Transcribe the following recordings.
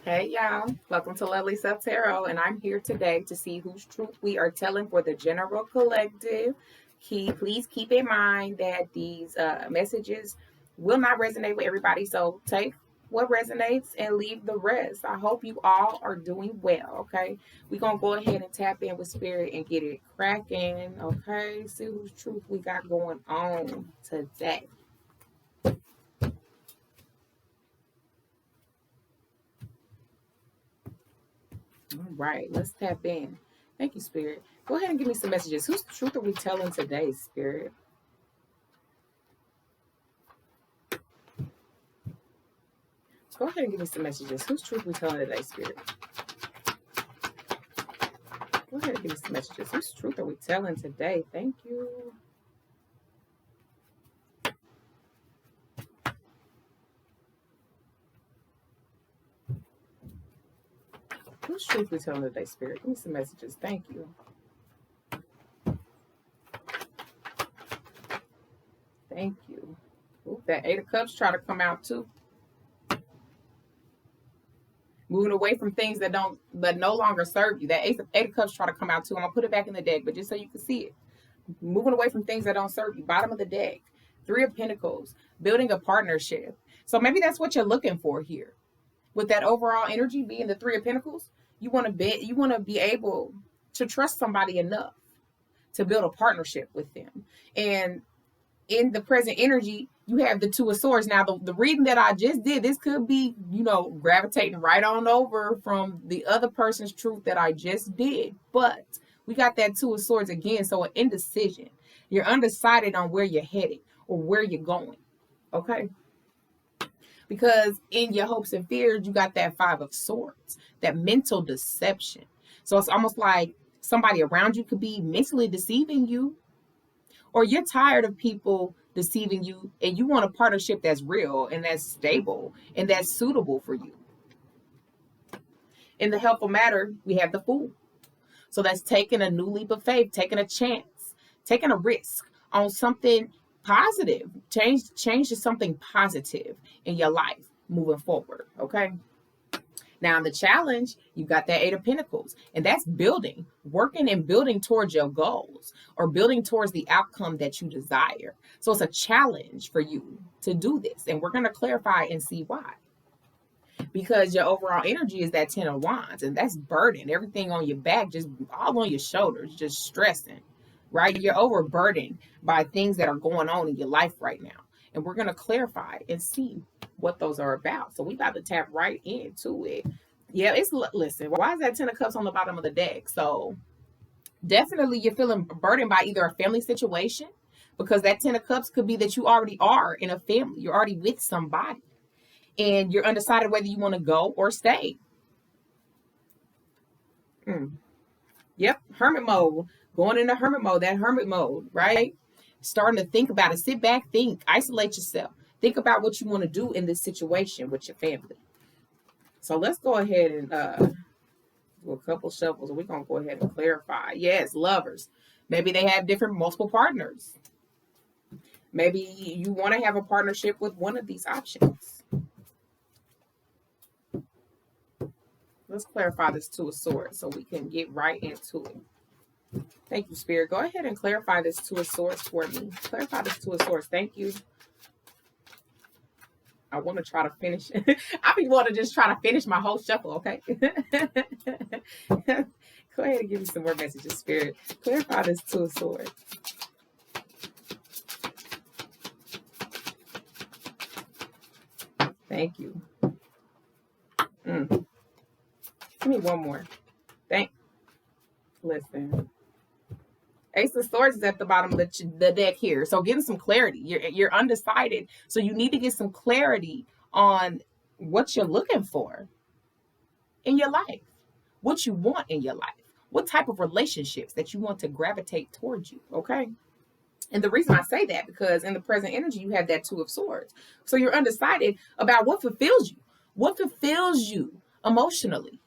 Hey y'all, welcome to LoveLii Self Tarot, and I'm here today to see whose truth we are telling for the general collective. Please keep in mind that these messages will not resonate with everybody, so take what resonates and leave the rest. I hope you all are doing well. Okay, we're gonna go ahead and tap in with spirit and get it cracking. Okay, see whose truth we got going on today. All right, let's tap in. Thank you, Spirit. Go ahead and give me some messages. Whose truth are we telling today, Spirit? Go ahead and give me some messages. Whose truth are we telling today, Spirit? Go ahead and give me some messages. Whose truth are we telling today? Thank you. Whose truth are we telling today, Spirit? Give me some messages. Thank you. Thank you. Ooh, that Eight of Cups try to come out too. Moving away from things that no longer serve you. That Eight of Cups try to come out too. I'm gonna put it back in the deck, but just so you can see it. Moving away from things that don't serve you. Bottom of the deck. Three of Pentacles. Building a partnership. So maybe that's what you're looking for here. With that overall energy being the Three of Pentacles, you want to be able to trust somebody enough to build a partnership with them. And in the present energy, you have the Two of Swords. Now, the reading that I just did, this could be, gravitating right on over from the other person's truth that I just did. But we got that Two of Swords again. So an indecision. You're undecided on where you're headed or where you're going. Okay. Because in your hopes and fears, you got that Five of Swords, that mental deception. So it's almost like somebody around you could be mentally deceiving you, or you're tired of people deceiving you and you want a partnership that's real and that's stable and that's suitable for you. In the helpful matter, we have the Fool. So that's taking a new leap of faith, taking a chance, taking a risk on something positive. Change to something positive in your life moving forward. Okay. Now, the challenge, you got that Eight of Pentacles, and that's building, working and building towards your goals or building towards the outcome that you desire. So it's a challenge for you to do this. And we're going to clarify and see why. Because your overall energy is that Ten of Wands, and that's burden, everything on your back, just all on your shoulders, just stressing, right? You're overburdened by things that are going on in your life right now. And we're going to clarify and see what those are about. So we got to tap right into it. Yeah, listen, why is that Ten of Cups on the bottom of the deck? So definitely you're feeling burdened by either a family situation, because that Ten of Cups could be that you already are in a family. You're already with somebody and you're undecided whether you want to go or stay. Yep, hermit mode. Going into hermit mode, that hermit mode, right? Starting to think about it. Sit back, think, isolate yourself. Think about what you want to do in this situation with your family. So let's go ahead and do a couple shuffles, and we're going to go ahead and clarify. Yes, lovers. Maybe they have multiple partners. Maybe you want to have a partnership with one of these options. Let's clarify this Two of Swords so we can get right into it. Thank you, Spirit. Go ahead and clarify this Two of Swords for me. Clarify this Two of Swords. Thank you. I want to try to finish. I be want to just try to finish my whole shuffle, okay? Go ahead and give me some more messages, Spirit. Clarify this Two of Swords. Thank you. Give me one more. Listen. Ace of Swords is at the bottom of the deck here. So getting some clarity. You're undecided. So you need to get some clarity on what you're looking for in your life. What you want in your life. What type of relationships that you want to gravitate towards you. Okay. And the reason I say that, because in the present energy, you have that Two of Swords. So you're undecided about what fulfills you. What fulfills you emotionally.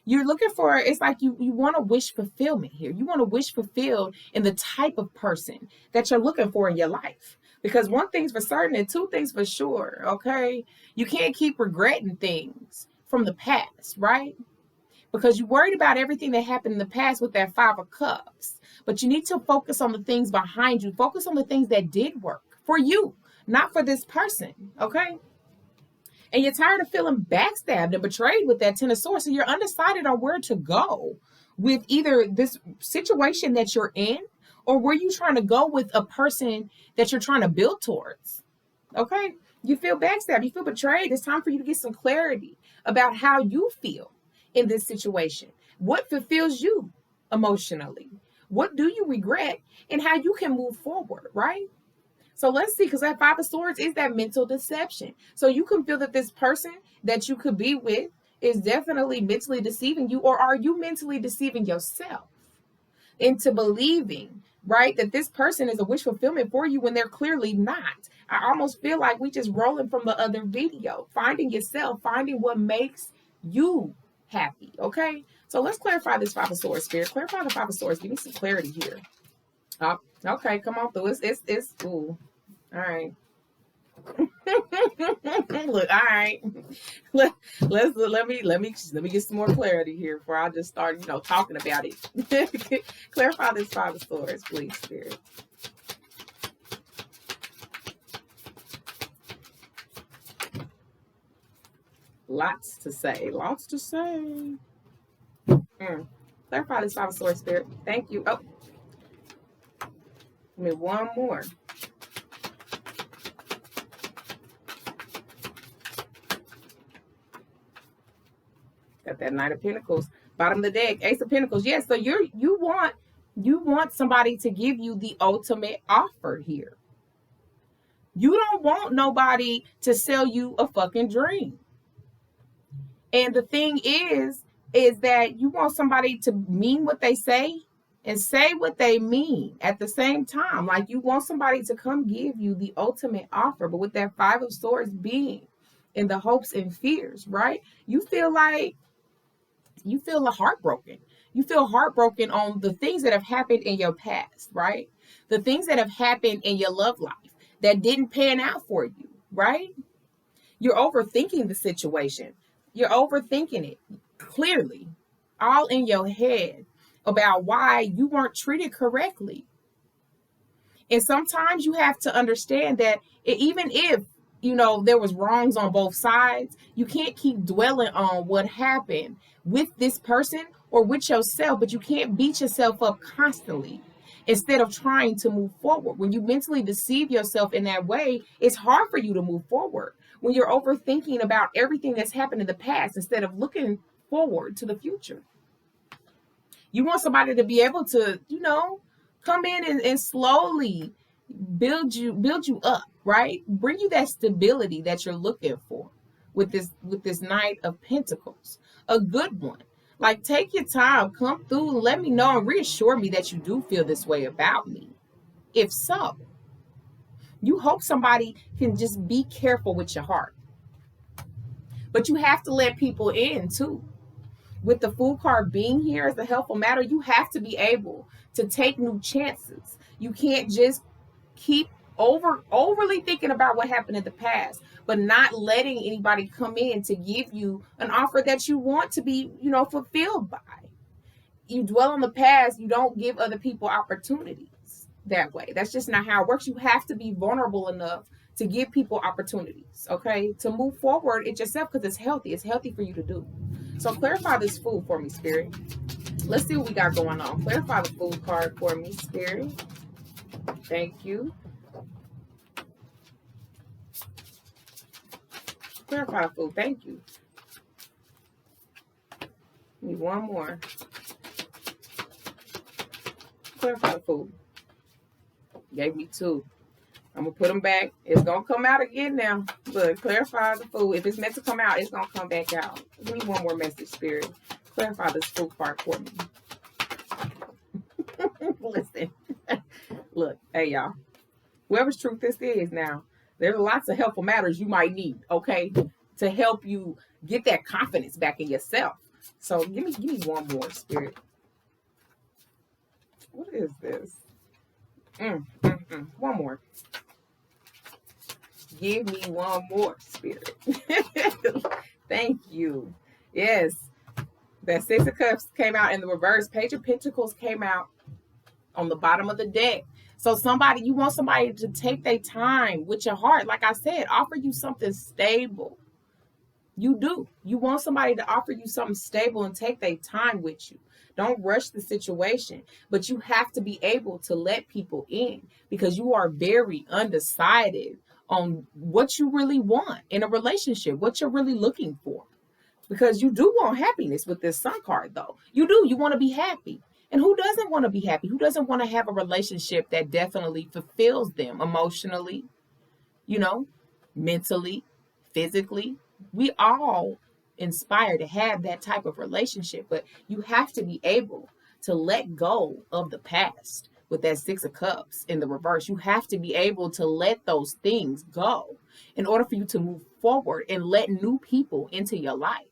You're looking for, it's like you want to wish fulfillment here. You want to wish fulfilled in the type of person that you're looking for in your life. Because one thing's for certain and two things for sure, okay? You can't keep regretting things from the past, right? Because you're worried about everything that happened in the past with that 5 of Cups. But you need to focus on the things behind you. Focus on the things that did work for you, not for this person, okay? And you're tired of feeling backstabbed and betrayed with that 10 of Swords. So you're undecided on where to go with either this situation that you're in or where you're trying to go with a person that you're trying to build towards. Okay? You feel backstabbed. You feel betrayed. It's time for you to get some clarity about how you feel in this situation. What fulfills you emotionally? What do you regret? And how you can move forward, right? So let's see, because that 5 of Swords is that mental deception. So you can feel that this person that you could be with is definitely mentally deceiving you, or are you mentally deceiving yourself into believing, right, that this person is a wish fulfillment for you when they're clearly not? I almost feel like we just rolling from the other video, finding yourself, finding what makes you happy, okay? So let's clarify this 5 of Swords, Spirit. Clarify the 5 of Swords. Give me some clarity here. Oh, okay, come on through. It's ooh. All right. Look, all right. Let me get some more clarity here before I just start, talking about it. Clarify this 5 of Swords, please, Spirit. Lots to say. Lots to say. Clarify this 5 of Swords, Spirit. Thank you. Oh, give me one more. Got that Knight of Pentacles, bottom of the deck, Ace of Pentacles. Yes, so you want somebody to give you the ultimate offer here. You don't want nobody to sell you a fucking dream. And the thing is that you want somebody to mean what they say and say what they mean at the same time. Like, you want somebody to come give you the ultimate offer, but with that 5 of Swords being in the hopes and fears, right? You feel heartbroken. You feel heartbroken on the things that have happened in your past, right? The things that have happened in your love life that didn't pan out for you, right? You're overthinking the situation. You're overthinking it clearly, all in your head about why you weren't treated correctly. And sometimes you have to understand that even if there was wrongs on both sides, you can't keep dwelling on what happened with this person or with yourself, but you can't beat yourself up constantly instead of trying to move forward. When you mentally deceive yourself in that way, it's hard for you to move forward. When you're overthinking about everything that's happened in the past instead of looking forward to the future. You want somebody to be able to, come in and slowly build you up, right? Bring you that stability that you're looking for with this Knight of Pentacles. A good one. Like, take your time, come through and let me know and reassure me that you do feel this way about me. If so, you hope somebody can just be careful with your heart. But you have to let people in too. With the Fool card being here as a helpful matter, you have to be able to take new chances. You can't just keep overly thinking about what happened in the past, but not letting anybody come in to give you an offer that you want to be, fulfilled by. You dwell on the past, you don't give other people opportunities that way. That's just not how it works. You have to be vulnerable enough to give people opportunities, okay? To move forward it yourself, because it's healthy. It's healthy for you to do. So clarify this Fool for me, Spirit. Let's see what we got going on. Clarify the Fool card for me, Spirit. Thank you. Clarify the Fool. Thank you. Need one more. Clarify the Fool. Gave me 2. I'm going to put them back. It's going to come out again now. Look, clarify the Fool. If it's meant to come out, it's going to come back out. Give me one more message, Spirit. Clarify this Fool part for me. Listen. Look, hey, y'all. Whoever's truth this is now, there's lots of helpful matters you might need, okay, to help you get that confidence back in yourself. So give me one more, Spirit. What is this? One more. Give me one more, Spirit. Thank you. Yes. That Six of Cups came out in the reverse. Page of Pentacles came out on the bottom of the deck. So you want somebody to take their time with your heart. Like I said, offer you something stable. You do. You want somebody to offer you something stable and take their time with you. Don't rush the situation, but you have to be able to let people in because you are very undecided on what you really want in a relationship, what you're really looking for. Because you do want happiness with this Sun card, though. You do. You want to be happy. And who doesn't want to be happy? Who doesn't want to have a relationship that definitely fulfills them emotionally, mentally, physically? We all inspire to have that type of relationship, but you have to be able to let go of the past with that Six of Cups in the reverse. You have to be able to let those things go in order for you to move forward and let new people into your life.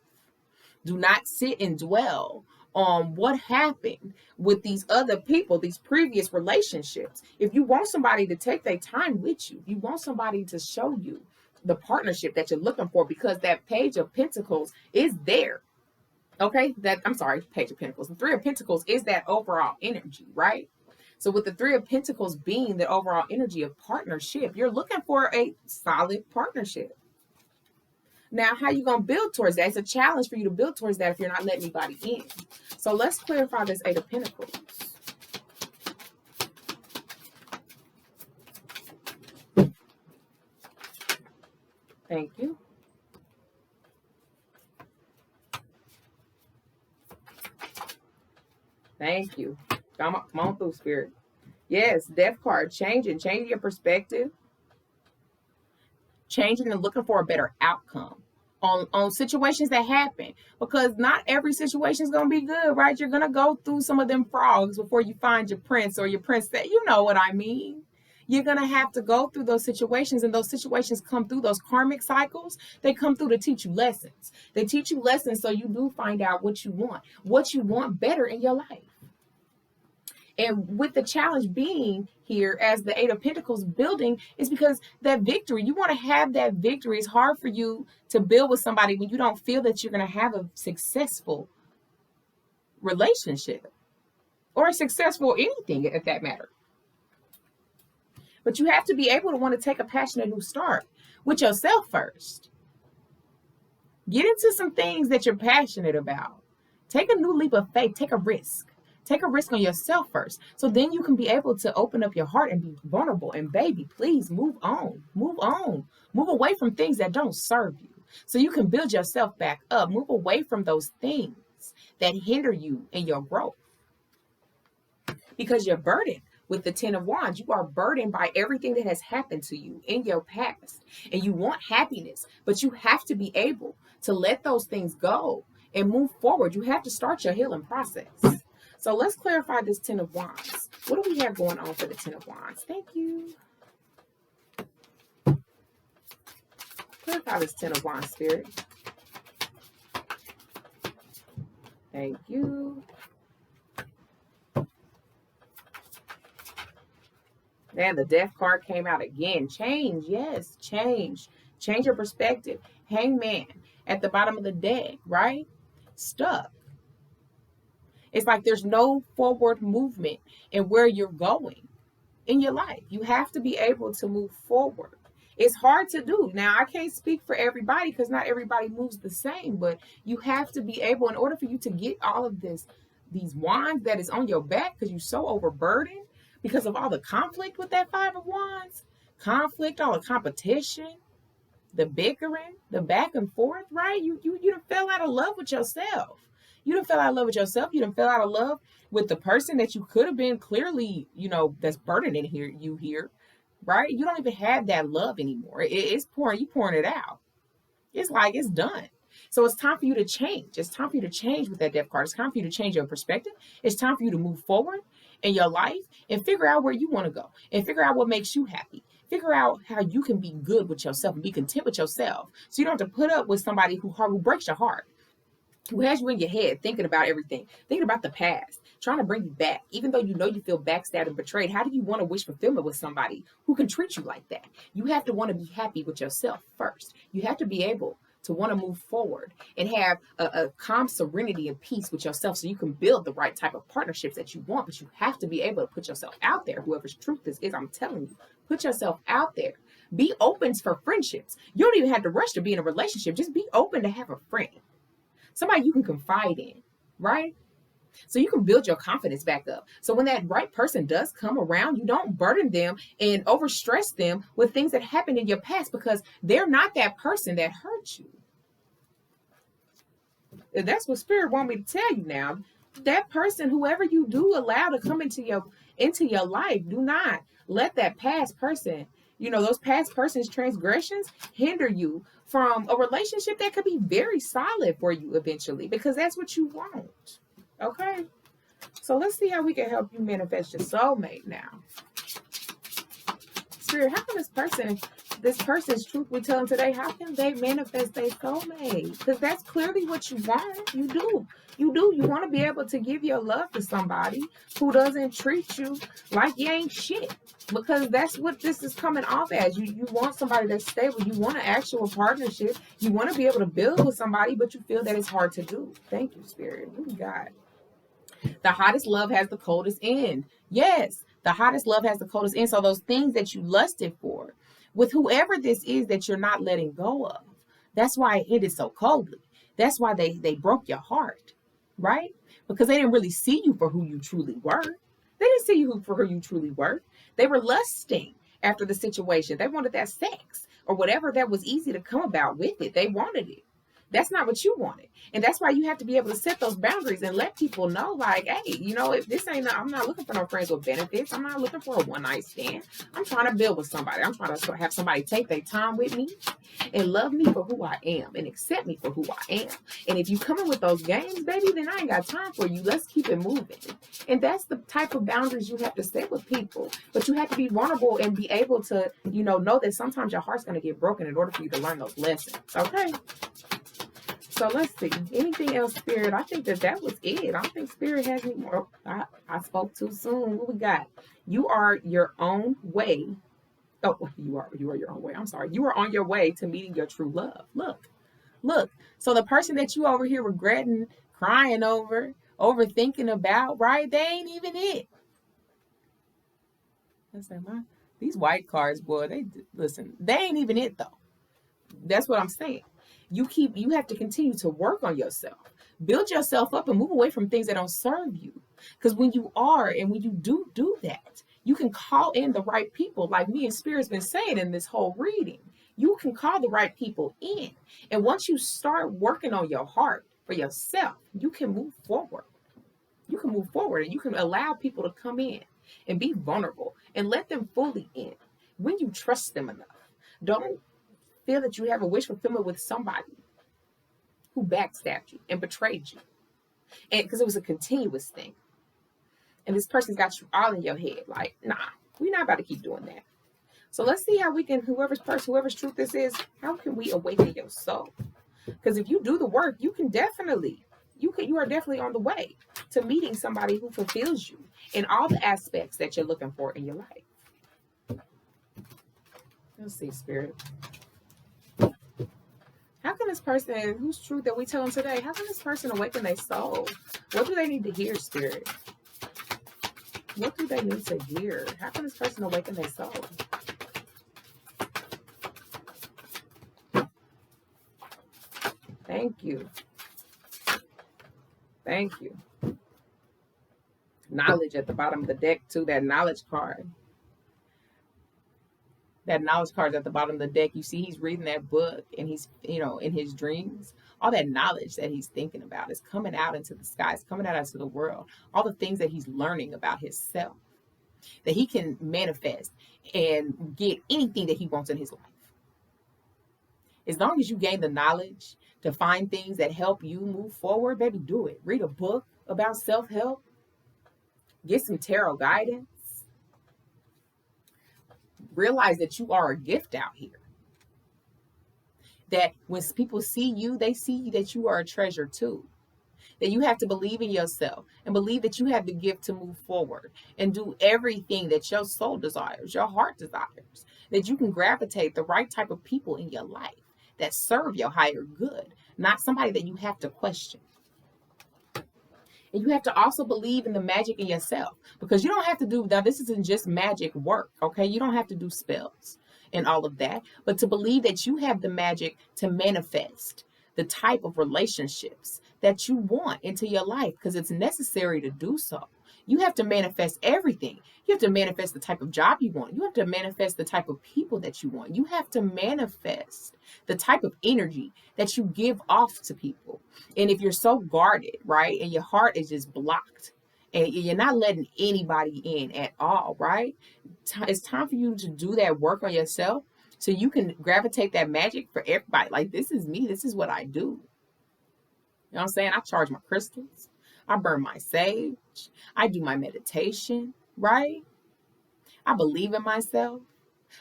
Do not sit and dwell on what happened with these other people, these previous relationships. If you want somebody to take their time with you, you want somebody to show you the partnership that you're looking for, because that Page of Pentacles is there. Okay, Page of Pentacles. The Three of Pentacles is that overall energy, right? So with the Three of Pentacles being the overall energy of partnership, you're looking for a solid partnership. Now, how you going to build towards that? It's a challenge for you to build towards that if you're not letting anybody in. So let's clarify this Eight of Pentacles. Thank you. Thank you. Come on through, Spirit. Yes, Death card. Changing your perspective. Changing and looking for a better outcome on situations that happen, because not every situation is going to be good, right? You're going to go through some of them frogs before you find your prince or your princess. You know what I mean? You're going to have to go through those situations, and those situations come through those karmic cycles. They come through to teach you lessons. They teach you lessons so you do find out what you want better in your life. And with the challenge being here as the Eight of Pentacles building is because that victory, you want to have that victory. It's hard for you to build with somebody when you don't feel that you're going to have a successful relationship or a successful anything at that matter. But you have to be able to want to take a passionate new start with yourself first. Get into some things that you're passionate about. Take a new leap of faith. Take a risk. Take a risk on yourself first. So then you can be able to open up your heart and be vulnerable. And baby, please move on. Move on. Move away from things that don't serve you. So you can build yourself back up. Move away from those things that hinder you in your growth. Because you're burdened with the Ten of Wands. You are burdened by everything that has happened to you in your past. And you want happiness. But you have to be able to let those things go and move forward. You have to start your healing process. So let's clarify this Ten of Wands. What do we have going on for the Ten of Wands? Thank you. Clarify this Ten of Wands, Spirit. Thank you. Man, the Death card came out again. Change, yes, change. Change your perspective. Hangman at the bottom of the deck, right? Stuck. It's like there's no forward movement in where you're going in your life. You have to be able to move forward. It's hard to do. Now, I can't speak for everybody because not everybody moves the same, but you have to be able, in order for you to get all of these wands that is on your back, because you're so overburdened because of all the conflict with that Five of Wands, conflict, all the competition, the bickering, the back and forth, right? You done fell out of love with yourself. You done fell out of love with yourself. You done fell out of love with the person that you could have been clearly, that's burdening you here, right? You don't even have that love anymore. It's pouring, you pouring it out. It's like it's done. So it's time for you to change. It's time for you to change with that Death card. It's time for you to change your perspective. It's time for you to move forward in your life and figure out where you want to go and figure out what makes you happy. Figure out how you can be good with yourself and be content with yourself. So you don't have to put up with somebody who breaks your heart. who has you in your head thinking about everything, thinking about the past, trying to bring you back, even though you know you feel backstabbed and betrayed. How do you want to wish fulfillment with somebody who can treat you like that? You have to want to be happy with yourself first. You have to be able to want to move forward and have a calm serenity and peace with yourself so you can build the right type of partnerships that you want. But you have to be able to put yourself out there. Whoever's truth this is, I'm telling you, put yourself out there. Be open for friendships. You don't even have to rush to be in a relationship. Just be open to have a friend, somebody you can confide in, right? So you can build your confidence back up. So when that right person does come around, you don't burden them and overstress them with things that happened in your past, because they're not that person that hurt you. And that's what Spirit want me to tell you now. That person, whoever you do allow to come into your life, do not let that past person, those past person's transgressions hinder you from a relationship that could be very solid for you eventually, because that's what you want. Okay? So let's see how we can help you manifest your soulmate now. Spirit, how can this person's truth we tell them today, how can they manifest their soulmate? Because that's clearly what you want. You do. You want to be able to give your love to somebody who doesn't treat you like you ain't shit. Because that's what this is coming off as. You want somebody that's stable. You want an actual partnership. You want to be able to build with somebody, but you feel that it's hard to do. Thank you, Spirit. Oh, God. The hottest love has the coldest end. Yes, the hottest love has the coldest end. So those things that you lusted for, with whoever this is that you're not letting go of, that's why it ended so coldly. That's why they broke your heart, right? Because they didn't really see you for who you truly were. They didn't see you for who you truly were. They were lusting after the situation. They wanted that sex or whatever that was easy to come about with it. They wanted it. That's not what you wanted. And that's why you have to be able to set those boundaries and let people know, like, hey, if this ain't, I'm not looking for no friends with benefits. I'm not looking for a one-night stand. I'm trying to build with somebody. I'm trying to have somebody take their time with me and love me for who I am and accept me for who I am. And if you come in with those games, baby, then I ain't got time for you. Let's keep it moving. And that's the type of boundaries you have to set with people. But you have to be vulnerable and be able to, know that sometimes your heart's going to get broken in order for you to learn those lessons. Okay? So let's see. Anything else, Spirit? I think that was it. I don't think Spirit has any more. I spoke too soon. What we got? You are your own way. Oh, you are your own way. I'm sorry. You are on your way to meeting your true love. Look. So the person that you over here regretting, crying over, overthinking about, right? They ain't even it. Let's say, these white cards, boy, they ain't even it though. That's what I'm saying. You have to continue to work on yourself, build yourself up, and move away from things that don't serve you. Because when you do that, you can call in the right people, like me and Spirit's been saying in this whole reading. You can call the right people in, and once you start working on your heart for yourself, you can move forward. You can move forward, and you can allow people to come in and be vulnerable and let them fully in when you trust them enough. Don't feel that you have a wish fulfillment with somebody who backstabbed you and betrayed you, and because it was a continuous thing, and this person's got you all in your head, like, nah, we're not about to keep doing that. So let's see how we can, whoever's truth this is, how can we awaken your soul? Because if you do the work, you are definitely on the way to meeting somebody who fulfills you in all the aspects that you're looking for in your life. Let's see, Spirit. How can this person, whose truth that we tell them today, how can this person awaken their soul? What do they need to hear, Spirit? What do they need to hear? How can this person awaken their soul? Thank you. Thank you. Knowledge at the bottom of the deck, too, that knowledge card. That knowledge card at the bottom of the deck. You see he's reading that book, and he's, in his dreams, all that knowledge that he's thinking about is coming out into the sky. It's coming out into the world. All the things that he's learning about himself, that he can manifest and get anything that he wants in his life. As long as you gain the knowledge to find things that help you move forward, baby, do it. Read a book about self-help. Get some tarot guidance. Realize that you are a gift out here. That when people see you, they see that you are a treasure too. That you have to believe in yourself and believe that you have the gift to move forward and do everything that your soul desires, your heart desires. That you can gravitate the right type of people in your life that serve your higher good, not somebody that you have to question. And you have to also believe in the magic in yourself, because you don't have to do, now this isn't just magic work, okay? You don't have to do spells and all of that, but to believe that you have the magic to manifest the type of relationships that you want into your life, because it's necessary to do so. You have to manifest everything. You have to manifest the type of job you want. You have to manifest the type of people that you want. You have to manifest the type of energy that you give off to people. And if you're so guarded, right, and your heart is just blocked and you're not letting anybody in at all, right? It's time for you to do that work on yourself so you can gravitate that magic for everybody. Like, this is me. This is what I do. You know what I'm saying? I charge my crystals. I burn my sage. I do my meditation, right? I believe in myself.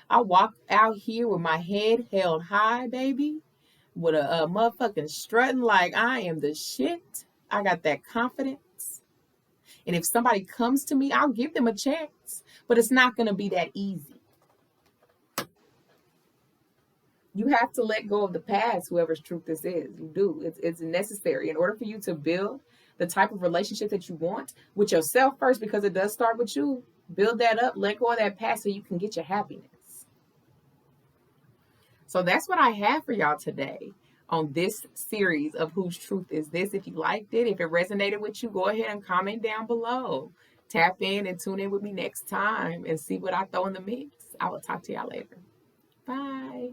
I walk out here with my head held high, baby, with a motherfucking strutting like I am the shit. I got that confidence. And if somebody comes to me, I'll give them a chance. But it's not going to be that easy. You have to let go of the past, whoever's truth this is. You do. It's necessary in order for you to build the type of relationship that you want with yourself first, because it does start with you. Build that up, let go of that past so you can get your happiness. So that's what I have for y'all today on this series of Whose Truth Is This? If you liked it, if it resonated with you, go ahead and comment down below. Tap in and tune in with me next time and see what I throw in the mix. I will talk to y'all later. Bye.